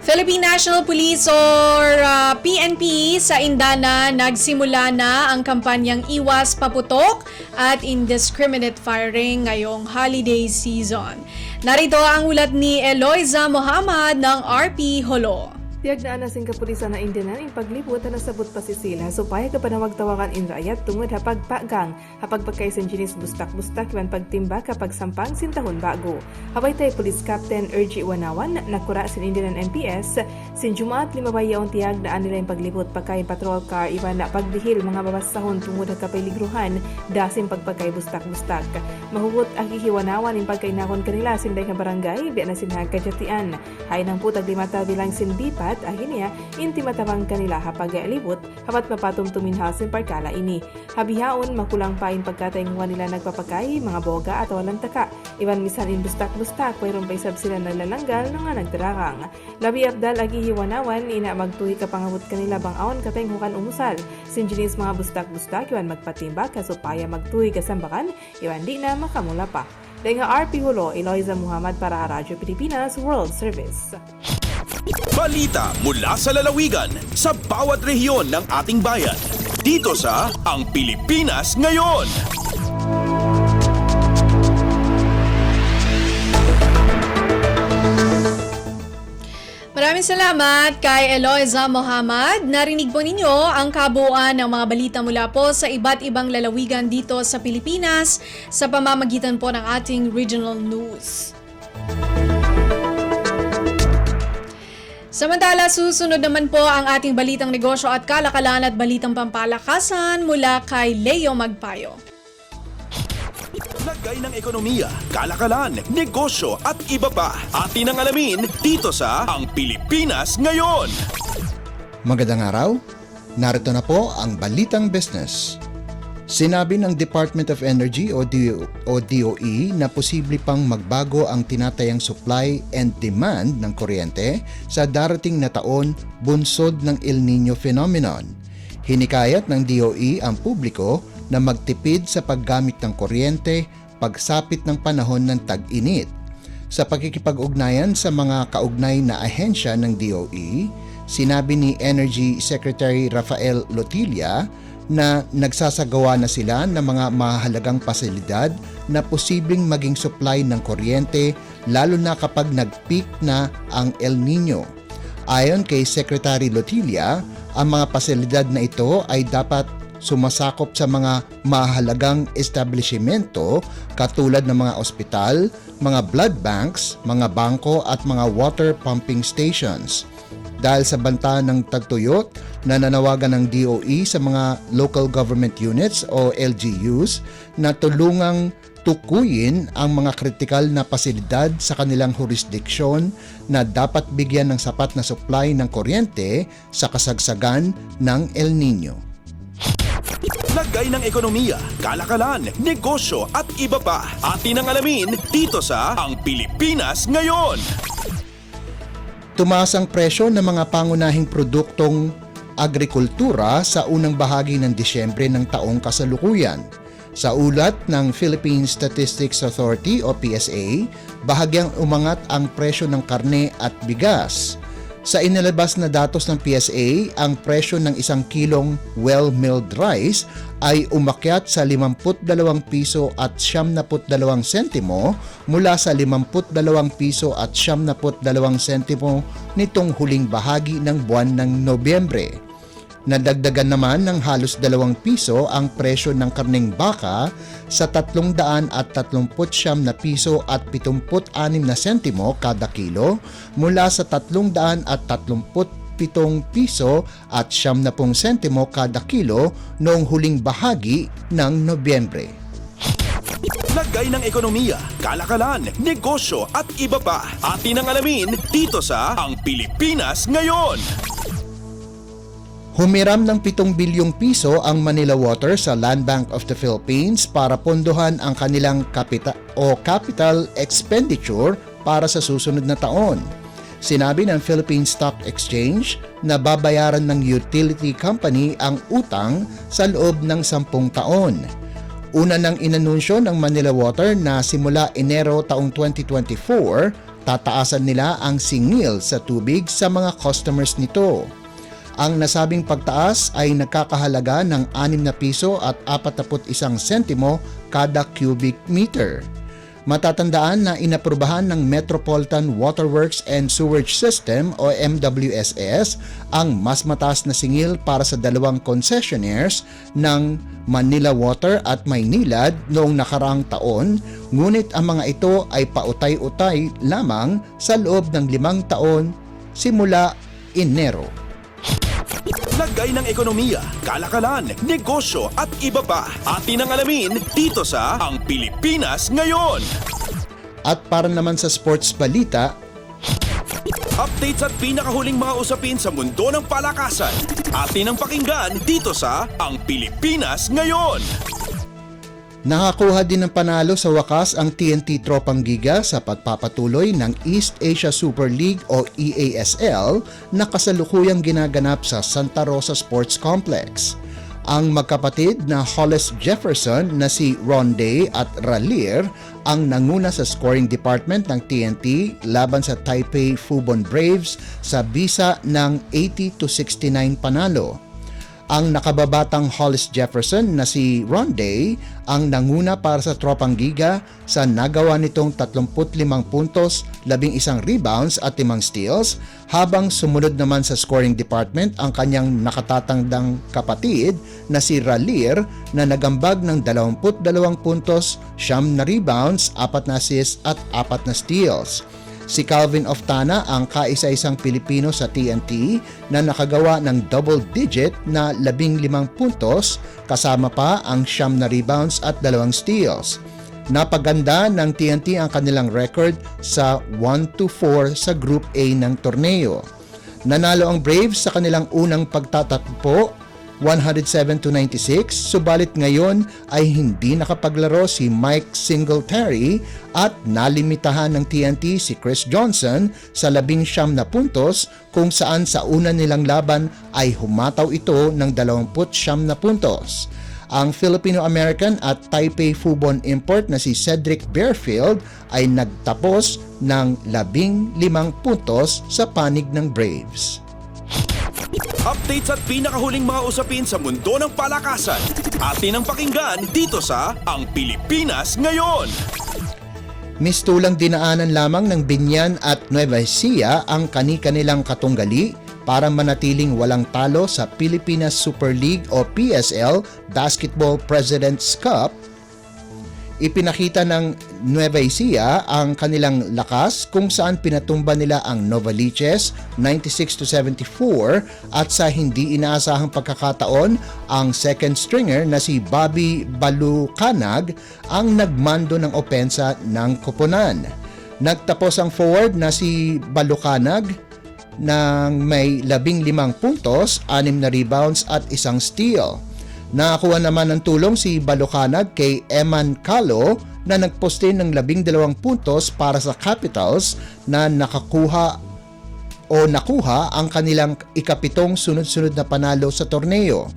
Philippine National Police or PNP sa Indana nagsimula na ang kampanyang Iwas Paputok at Indiscriminate Firing ngayong holiday season. Narito ang ulat ni Eloisa Muhammad ng RP Holo. Tiyagdaan na sing kapulisan na Indana ang paglibot na nasabot pa si sila supaya kapanawag-tawakan in rayat tungod hapag pagang hapag pagkaisan jinis bustak-bustak iwan pagtimba kapag sampang sintahon bago. Habay tayo Police Captain Ergie Wanawan nakura sin Indian MPS sin Jumaat 5 bayaon tiyagdaan nila yung paglibot pagkay patrol car iwan na pagdihil mga babasahon tungod kapaligruhan dasim pagpagkay bustak-bustak. Mahugot ang hihiwanawan yung pagkainakon kanila sin day nga barangay biya na sinhag kajatian. Hay nang putag limata bilang sin Bipat at ahinia inti matamang kanila hapag alibot hapat mapatumtumin hasin parkala ini. Habihaon makulang pa in pagkatainguan nila nagpapakay mga boga at walang taka. Iban misan in bustak-bustak mayroon pa isab sila naglalanggal nga nagdararang. Labi abdal agi hiwanawan ina magtuhi kapangabot kanila bang aon kataynghukan umusal. Sinjinis mga bustak-bustak iwan magpatimba kasupaya magtuhi kasambakan iwan di na makamula pa. Dahil nga RP Hulo, Eloisa Muhammad para Radyo Pilipinas World Service. Balita mula sa lalawigan sa bawat rehiyon ng ating bayan. Dito sa Ang Pilipinas Ngayon. Maraming salamat kay Eloisa Muhammad. Narinig po ninyo ang kabuuan ng mga balita mula po sa iba't ibang lalawigan dito sa Pilipinas sa pamamagitan po ng ating regional news. Samantala, susunod naman po ang ating balitang negosyo at kalakalan at balitang pampalakasan mula kay Leo Magpayo. Lagay ng ekonomiya, kalakalan, negosyo at iba pa. Atin ang alamin dito sa Ang Pilipinas Ngayon. Magandang araw. Narito na po ang Balitang Business. Sinabi ng Department of Energy o DOE na posible pang magbago ang tinatayang supply and demand ng kuryente sa darating na taon bunsod ng El Nino phenomenon. Hinikayat ng DOE ang publiko na magtipid sa paggamit ng kuryente pagsapit ng panahon ng tag-init. Sa pakikipag-ugnayan sa mga kaugnay na ahensya ng DOE, sinabi ni Energy Secretary Rafael Lotilla na nagsasagawa na sila ng mga mahalagang pasilidad na posibleng maging supply ng kuryente lalo na kapag nag-peak na ang El Nino. Ayon kay Secretary Lotilla, ang mga pasilidad na ito ay dapat sumasakop sa mga mahalagang establishmento katulad ng mga ospital, mga blood banks, mga bangko at mga water pumping stations. Dahil sa banta ng tagtuyot, nananawagan ng DOE sa mga local government units o LGUs na tulungang tukuyin ang mga kritikal na pasilidad sa kanilang jurisdiksyon na dapat bigyan ng sapat na supply ng kuryente sa kasagsagan ng El Nino. Lagay ng ekonomiya, kalakalan, negosyo at iba pa. Atin ang alamin dito sa Ang Pilipinas Ngayon. Tumaas ang presyo ng mga pangunahing produktong agrikultura sa unang bahagi ng Disyembre ng taong kasalukuyan. Sa ulat ng Philippine Statistics Authority o PSA, bahagyang umangat ang presyo ng karne at bigas. Sa inilabas na datos ng PSA, ang presyo ng 1 kilong well-milled rice ay umakyat sa 52 piso at 72 sentimo mula sa 52 piso at 72 sentimo nitong huling bahagi ng buwan ng Nobyembre. Nadagdagan naman ng halos 2 piso ang presyo ng karneng baka sa 339 na piso at 76 na sentimo kada kilo mula sa 337 piso at 70 sentimo kada kilo noong huling bahagi ng Nobyembre. Lagay ng ekonomiya, kalakalan, negosyo at iba pa. Atin ang alamin dito sa Ang Pilipinas Ngayon. Humiram ng 7 bilyong piso ang Manila Water sa Land Bank of the Philippines para pondohan ang kanilang capital expenditure para sa susunod na taon. Sinabi ng Philippine Stock Exchange na babayaran ng utility company ang utang sa loob ng 10 taon. Una nang inanunsyo ng Manila Water na simula Enero taong 2024, tataasan nila ang singil sa tubig sa mga customers nito. Ang nasabing pagtaas ay nagkakahalaga ng 6 na piso at 41 sentimo kada cubic meter. Matatandaan na inaprubahan ng Metropolitan Waterworks and Sewerage System o MWSS ang mas mataas na singil para sa 2 concessionaires ng Manila Water at Maynilad noong nakaraang taon, ngunit ang mga ito ay pautay-utay lamang sa loob ng 5 taon simula Enero. Lagay ng ekonomiya, kalakalan, negosyo at iba pa. Atin ang alamin dito sa Ang Pilipinas Ngayon. At para naman sa sports balita, Updates at pinakahuling mga usapin sa mundo ng palakasan. Atin ang pakinggan dito sa Ang Pilipinas Ngayon. Nakakuha din ng panalo sa wakas ang TNT Tropang Giga sa pagpapatuloy ng East Asia Super League o EASL na kasalukuyang ginaganap sa Santa Rosa Sports Complex. Ang magkapatid na Hollis Jefferson na si Ronday at Ralier ang nanguna sa scoring department ng TNT laban sa Taipei Fubon Braves sa bisa ng 80-69 panalo. Ang nakababatang Hollis Jefferson na si Ronday ang nanguna para sa Tropang Giga sa nagawa nitong 35 puntos, 11 rebounds at 5 steals, habang sumunod naman sa scoring department ang kanyang nakatatandang kapatid na si Ralier na nagambag ng 22 puntos, 9 rebounds, 4 na assists at 4 na steals. Si Calvin Oftana ang kaisa-isang Pilipino sa TNT na nakagawa ng double-digit na 15 puntos kasama pa ang 9 na rebounds at 2 steals. Napaganda ng TNT ang kanilang record sa 1-4 sa Group A ng torneo. Nanalo ang Braves sa kanilang unang pagtatakbo 107-96, subalit ngayon ay hindi nakapaglaro si Mike Singletary at nalimitahan ng TNT si Chris Johnson sa 19 na puntos kung saan sa una nilang laban ay humataw ito ng 29 na puntos. Ang Filipino-American at Taipei Fubon import na si Cedric Bearfield ay nagtapos ng 15 puntos sa panig ng Braves. Updates at pinakahuling mga usapin sa mundo ng palakasan. Atin ang pakinggan dito sa Ang Pilipinas Ngayon. Mistulang dinaanan lamang ng Binyan at Nueva Ecija ang kani-kanilang katunggali para manatiling walang talo sa Pilipinas Super League o PSL Basketball President's Cup. Ipinakita ng Nueva Ecija ang kanilang lakas kung saan pinatumba nila ang Novaliches 96-74 at sa hindi inaasahang pagkakataon ang second stringer na si Bobby Balucanag ang nagmando ng opensa ng koponan. Nagtapos ang forward na si Balucanag ng may 15 puntos, 6 na rebounds at 1 steal. Nakakuha naman ng tulong si Balucanag kay Eman Calo na nagposte ng 12 puntos para sa Capitals na nakuha ang kanilang ikapitong sunod-sunod na panalo sa torneo.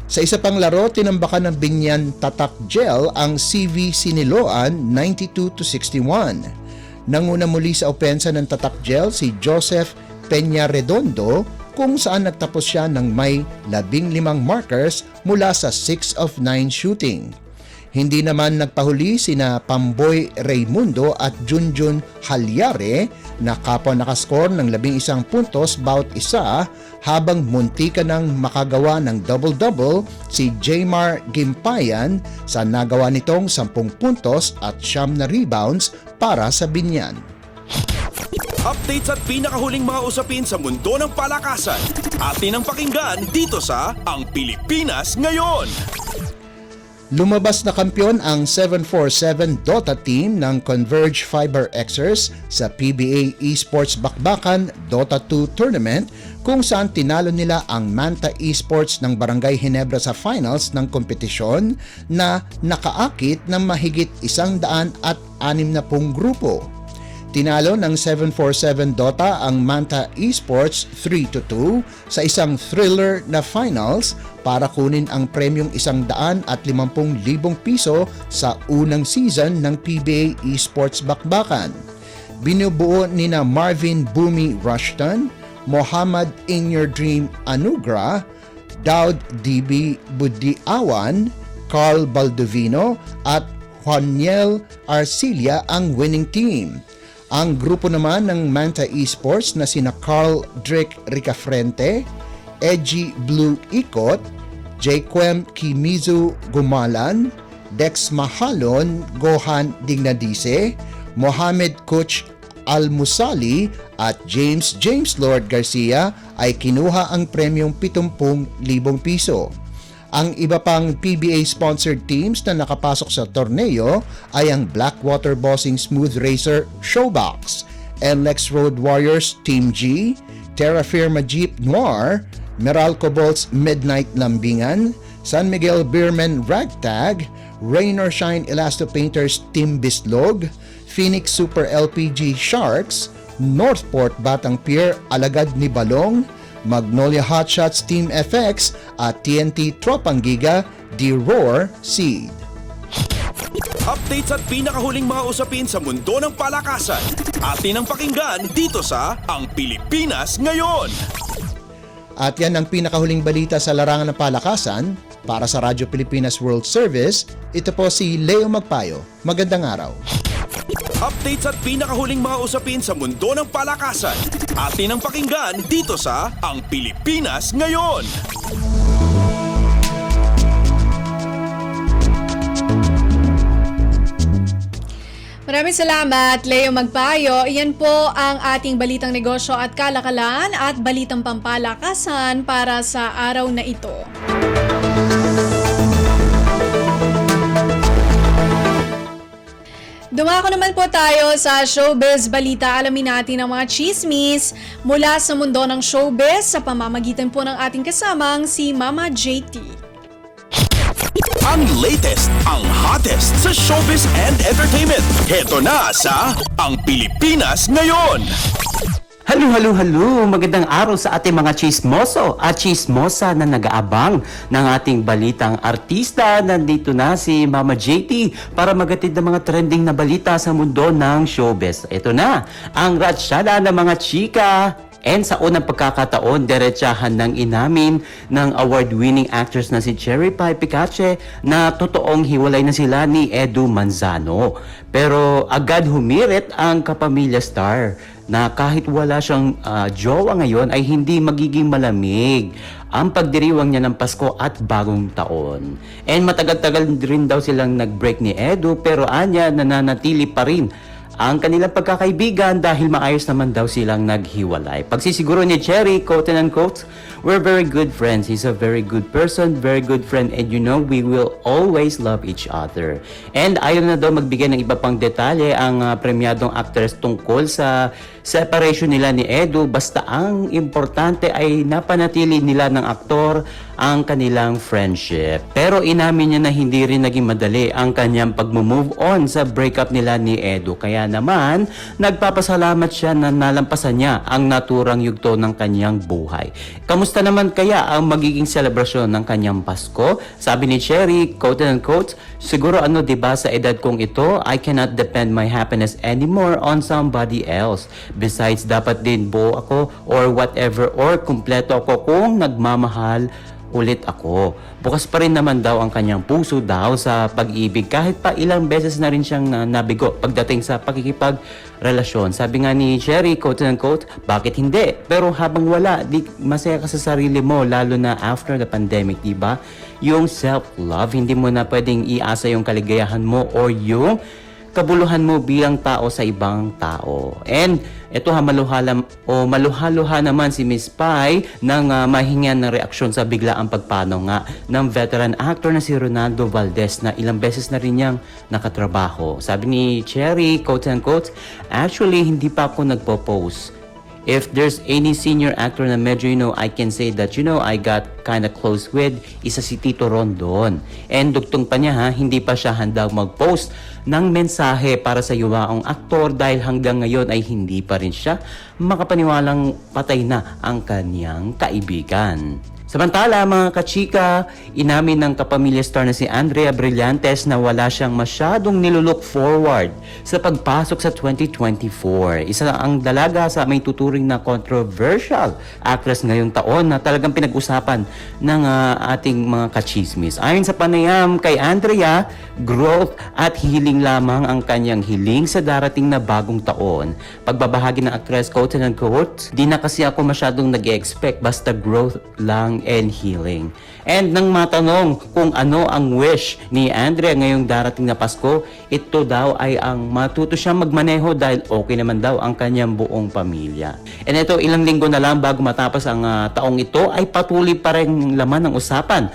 Sa isa pang laro, tinambakan ng Binyan Tatak Gel ang CV Siniloan 92-61. Nanguna muli sa opensa ng Tatak Gel si Joseph Peña Redondo kung saan nagtapos siya ng may 15 markers mula sa 6 of 9 shooting. Hindi naman nagpahuli sina Pamboy Raimundo at Junjun Halyare na kapwa nakascore ng 11 puntos bawat isa habang muntika ng makagawa ng double-double si Jaymar Gimpayan sa nagawa nitong 10 puntos at 9 na rebounds para sa Binyan. Updates at pinakahuling mga usapin sa mundo ng palakasan. Atin ang pakinggan dito sa Ang Pilipinas Ngayon. Lumabas na kampiyon ang 747 Dota team ng Converge Fiber Xers sa PBA Esports Bakbakan Dota 2 Tournament kung saan tinalo nila ang Manta Esports ng Barangay Ginebra sa finals ng kompetisyon na nakaakit ng mahigit 160 grupo. Tinalo ng 747 Dota ang Manta Esports 3-2 sa isang thriller na finals para kunin ang premyong 150,000 piso sa unang season ng PBA Esports Bakbakan. Binubuo nina Marvin Bumi Rushton, Mohammad In Your Dream Anugrah, Daud DB Budiawan, Carl Baldovino at Juaniel Arcilia ang winning team. Ang grupo naman ng Manta Esports na sina Carl Drake Ricafrente, Edgy Blue Ikot, Jaquem Kimizu Gumalan, Dex Mahalon Gohan Dignadice, Mohamed Kuch Al-Musali at James Lord Garcia ay kinuha ang premyong 70,000 piso. Ang iba pang PBA-sponsored teams na nakapasok sa torneo ay ang Blackwater Bossing Smooth Racer Showbox, NLEX Road Warriors Team G, Terra Firma Jeep Noir, Meralco Bolts Midnight Lambingan, San Miguel Beerman Ragtag, Rain or Shine Elasto Painters Team Bislog, Phoenix Super LPG Sharks, Northport Batang Pier Alagad ni Balong, Magnolia Hotshots Team FX at TNT Tropang Giga D-Roar Seed. Updates at pinakahuling mga usapin sa mundo ng palakasan. Atin ang pakinggan dito sa Ang Pilipinas Ngayon. At yan ang pinakahuling balita sa larangan ng palakasan. Para sa Radyo Pilipinas World Service, ito po si Leo Magpayo. Magandang araw. Updates at pinakahuling mga usapin sa mundo ng palakasan. Atin ang pakinggan dito sa Ang Pilipinas Ngayon. Maraming salamat, Leo Magpayo. Iyan po ang ating balitang negosyo at kalakalan at balitang pampalakasan para sa araw na ito. Dumako naman po tayo sa showbiz balita. Alamin natin ang mga chismis mula sa mundo ng showbiz sa pamamagitan po ng ating kasamang si Mama JT. Ang latest, ang hottest sa showbiz and entertainment. Heto na sa Ang Pilipinas Ngayon. Halo! Magandang araw sa ating mga chismoso at chismosa na nag-aabang ng ating balitang artista. Nandito na si Mama JT para magatid ng mga trending na balita sa mundo ng showbiz. Ito na, ang ratsyada ng mga chika. And sa unang pagkakataon, diretsahan ng inamin ng award-winning actress na si Cherry Pie Picache na totoong hiwalay na sila ni Edu Manzano. Pero agad humirit ang kapamilya star na kahit wala siyang jowa ngayon ay hindi magiging malamig ang pagdiriwang niya ng Pasko at Bagong Taon. And matagal-tagal rin daw silang nag-break ni Edu pero anya nananatili pa rin ang kanilang pagkakaibigan dahil maayos naman daw silang naghiwalay. Pagsisiguro ni Cherry, quote and unquote, we're very good friends. He's a very good person, very good friend, and you know, we will always love each other. And ayaw na daw magbigay ng iba pang detalye ang premyadong actress tungkol sa separation nila ni Edu. Basta ang importante ay napanatili nila ng aktor ang kanilang friendship. Pero inamin niya na hindi rin naging madali ang kanyang pag-move on sa breakup nila ni Edu. Kaya naman, nagpapasalamat siya na nalampasan niya ang naturang yugto ng kanyang buhay. Kamusta naman kaya ang magiging selebrasyon ng kanyang Pasko? Sabi ni Cherry, quote and unquote, siguro diba sa edad kong ito, I cannot depend my happiness anymore on somebody else. Besides, dapat din buo ako or whatever or kumpleto ako kung nagmamahal ulit ako. Bukas pa rin naman daw ang kanyang puso daw sa pag-ibig kahit pa ilang beses na rin siyang nabigo pagdating sa pakikipagrelasyon. Sabi nga ni Cherry, quote and unquote, bakit hindi? Pero habang wala, di masaya ka sa sarili mo lalo na after the pandemic, diba? Yung self-love, hindi mo na pwedeng iasa yung kaligayahan mo or yung kabuluhan mo bilang tao sa ibang tao. And ito maluha-luha naman si Miss Pie nang mahingan ng reaksyon sa biglaang pagpanaw nga ng veteran actor na si Ronaldo Valdez na ilang beses na rin niyang nakatrabaho. Sabi ni Cherry, quote and quote, actually hindi pa ako nagpo-post. If there's any senior actor na medyo, I can say that, I got kind of close with, isa si Tito Rondon. And dugtong pa niya hindi pa siya handang mag-post ng mensahe para sa yumaong aktor dahil hanggang ngayon ay hindi pa rin siya makapaniwalang patay na ang kanyang kaibigan. Samantala, mga kachika, inamin ng kapamilya star na si Andrea Brillantes na wala siyang masyadong nilulook forward sa pagpasok sa 2024. Isa ang dalaga sa may tuturing na controversial actress ngayong taon na talagang pinag-usapan ng ating mga kachismis. Ayon sa panayam kay Andrea, growth at healing lamang ang kanyang hiling sa darating na bagong taon. Pagbabahagi ng actress, quote and unquote, di na kasi ako masyadong nag-expect basta growth lang and healing. And nang matanong kung ano ang wish ni Andrea ngayong darating na Pasko, ito daw ay ang matuto siyang magmaneho dahil okay naman daw ang kanyang buong pamilya. And ito, ilang linggo na lang bago matapos ang taong ito ay patuloy pa rin laman ng usapan.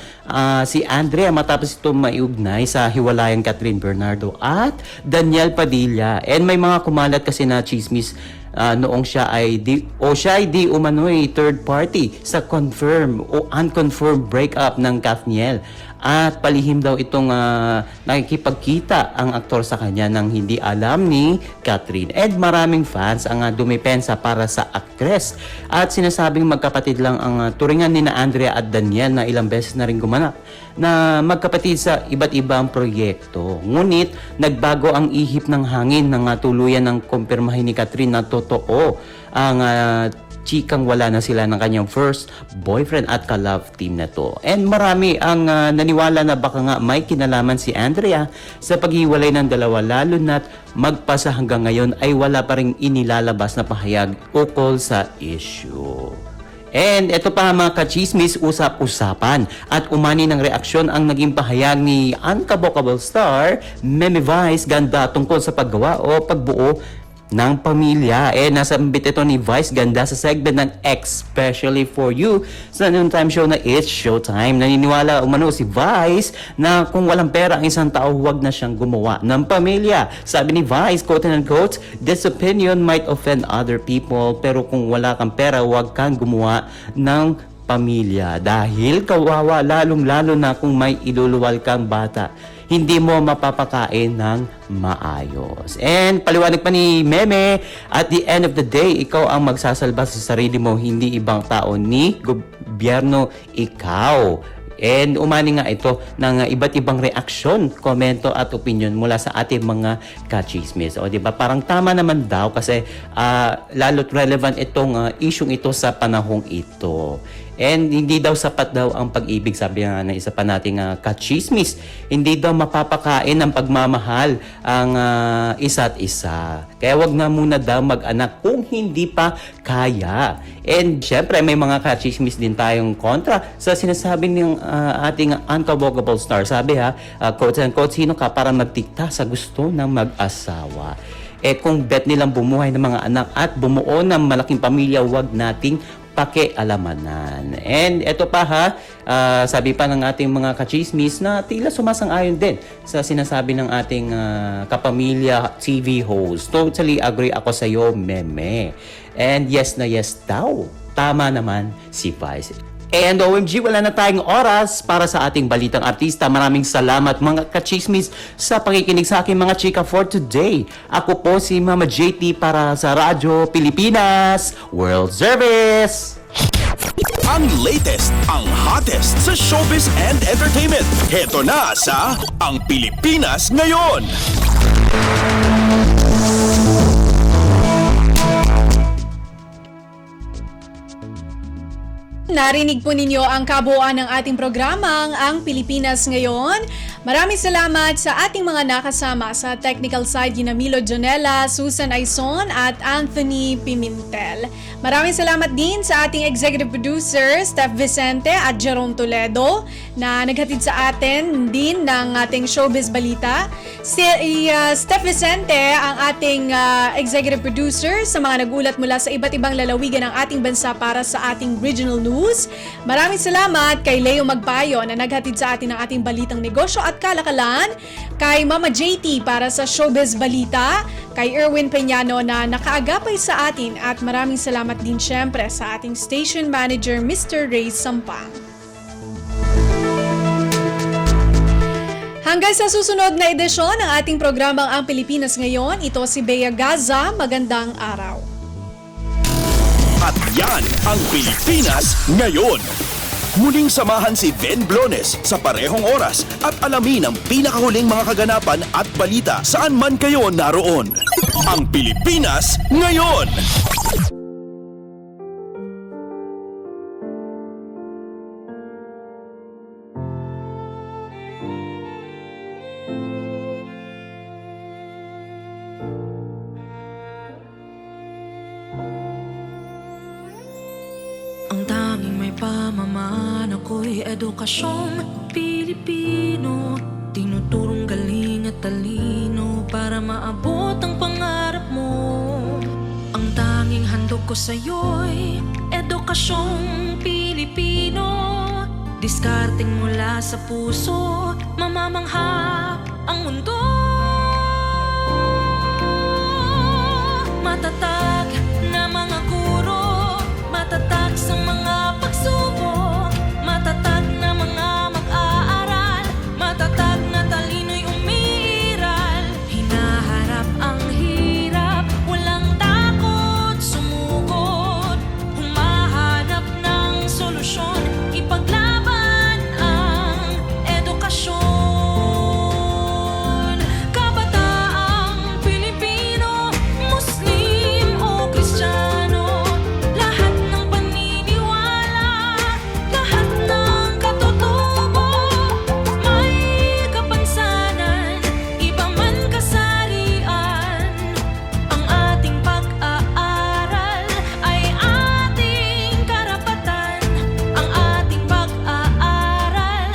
Si Andrea matapos ito maiugnay sa hiwalayan Catherine Bernardo at Daniel Padilla. And may mga kumalat kasi na chismis noong siya ay di umano'y third party sa confirm o unconfirmed breakup ng Kathniel. At palihim daw itong nakikipagkita ang aktor sa kanya nang hindi alam ni Catherine. And maraming fans ang dumipensa para sa aktres. At sinasabing magkapatid lang ang turingan ni na Andrea at Daniel na ilang beses na rin gumanap na magkapatid sa iba't ibang proyekto. Ngunit nagbago ang ihip ng hangin nang tuluyan ng kumpirmahin ni Catherine na totoo ang chikang wala na sila ng kanyang first boyfriend at ka-love team na to. And marami ang naniwala na baka nga may kinalaman si Andrea sa paghiwalay ng dalawa, lalo na't magpasa hanggang ngayon ay wala pa ring inilalabas na pahayag ukol sa issue. And ito pa mga kachismis, usap-usapan at umani ng reaksyon ang naging pahayag ni Unkabokable star Meme Vice Ganda tungkol sa paggawa o pagbuo ng pamilya. Nasambit ito ni Vice Ganda sa segment ng Especially For You sa noontime show na It's Showtime. Naniniwala umano si Vice na kung walang pera ang isang tao, huwag na siyang gumawa ng pamilya. Sabi ni Vice, quote and unquote, "This opinion might offend other people, pero kung wala kang pera, huwag kang gumawa ng pamilya. Dahil kawawa, lalong-lalo na kung may iluluwal kang bata. Hindi mo mapapakain ng maayos." And paliwanag pa ni Meme, at the end of the day, ikaw ang magsasalba sa sarili mo, hindi ibang tao ni gobyerno, ikaw. And umani nga ito ng iba't ibang reaksyon, komento at opinion mula sa ating mga kachismis. O diba, parang tama naman daw kasi lalo't relevant itong isyong ito sa panahong ito. And hindi daw sapat daw ang pag-ibig, sabi nga ng isa pa nating kachismis. Hindi daw mapapakain ng pagmamahal ang isa't isa. Kaya wag na muna daw mag-anak kung hindi pa kaya. And syempre may mga kachismis din tayong kontra sa sinasabi ng ating Unkabokable star. Sabi quote and quote, "Sino ka para magdikta sa gusto ng mag-asawa? Kung bet nilang bumuhay ng mga anak at bumuo ng malaking pamilya, wag nating pakialamanan." And eto pa sabi pa ng ating mga kachismis na tila sumasang-ayon din sa sinasabi ng ating kapamilya TV host. Totally agree ako sa iyo, Meme. And yes na yes daw. Tama naman si Vice. And OMG, wala na tayong oras para sa ating balitang artista. Maraming salamat mga kachismis sa pakikinig sa aking mga chika for today. Ako po si Mama JT para sa Radyo Pilipinas World Service. Ang latest, ang hottest sa showbiz and entertainment. Heto na sa Ang Pilipinas Ngayon. Narinig po ninyo ang kabuuan ng ating programang Ang Pilipinas Ngayon. Maraming salamat sa ating mga nakasama sa technical side, Milo Jonella, Susan Aison at Anthony Pimentel. Maraming salamat din sa ating executive producer, Steph Vicente at Jerome Toledo, na naghatid sa atin din ng ating showbiz balita. Steph Vicente ang ating executive producer sa mga nagulat mula sa iba't ibang lalawigan ng ating bansa para sa ating regional news. Maraming salamat kay Leo Magpayo na naghatid sa atin ng ating balitang negosyo at kalakalan, kay Mama JT para sa showbiz balita, kay Erwin Peñano na nakaagapay sa atin, at maraming salamat din syempre sa ating station manager Mr. Ray Sampang. Hanggang sa susunod na edisyon ng ating programang Ang Pilipinas Ngayon, ito si Bea Gaza. Magandang araw. At yan ang Pilipinas Ngayon. Muling samahan si Ben Blones sa parehong oras at alamin ang pinakahuling mga kaganapan at balita saan man kayo naroon. Ang Pilipinas Ngayon. Ang tanging may pamamaan ako'y edukasyong Pilipino. Tinuturong galing at talino para maabot ang pangarap mo. Ang tanging handog ko sa'yo'y edukasyong Pilipino. Diskarteng mula sa puso, mamamangha ang mundo. Matatag sa mga pagsubok, matatag na mga mag-aaral, matatag na talino'y umiiral. Hinaharap ang hirap, walang takot sumugod, humahanap ng solusyon, ipaglaban ang edukasyon. Kabataang Pilipino, Muslim o Kristiyano, lahat ng paniniwala, lahat ng katutubo, may kapansanan, iba man kasarian. Ang ating pag-aaral ay ating karapatan. Ang ating pag-aaral,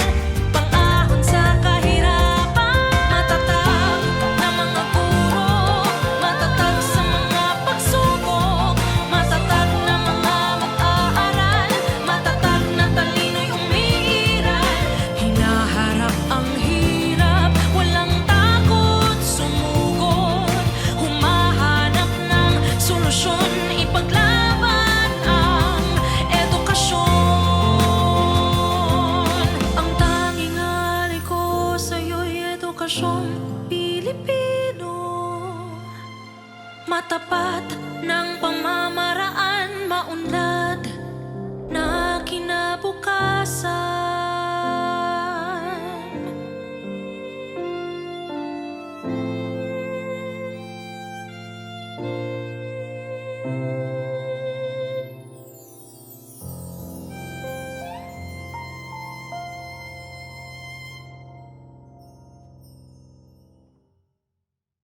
pang-ahon sa kahirapan. Matatag na mga guro, matatag sa mga pagsubok, matatag na mga mag-aaral, matatag na talino'y umiiral. Hinaharap ang hirap, walang takot sumugod, humahanap ng solusyon, ipaglaban ang edukasyon. Ang tanging alay ko sa'yo'y edukasyong Pilipino, matapat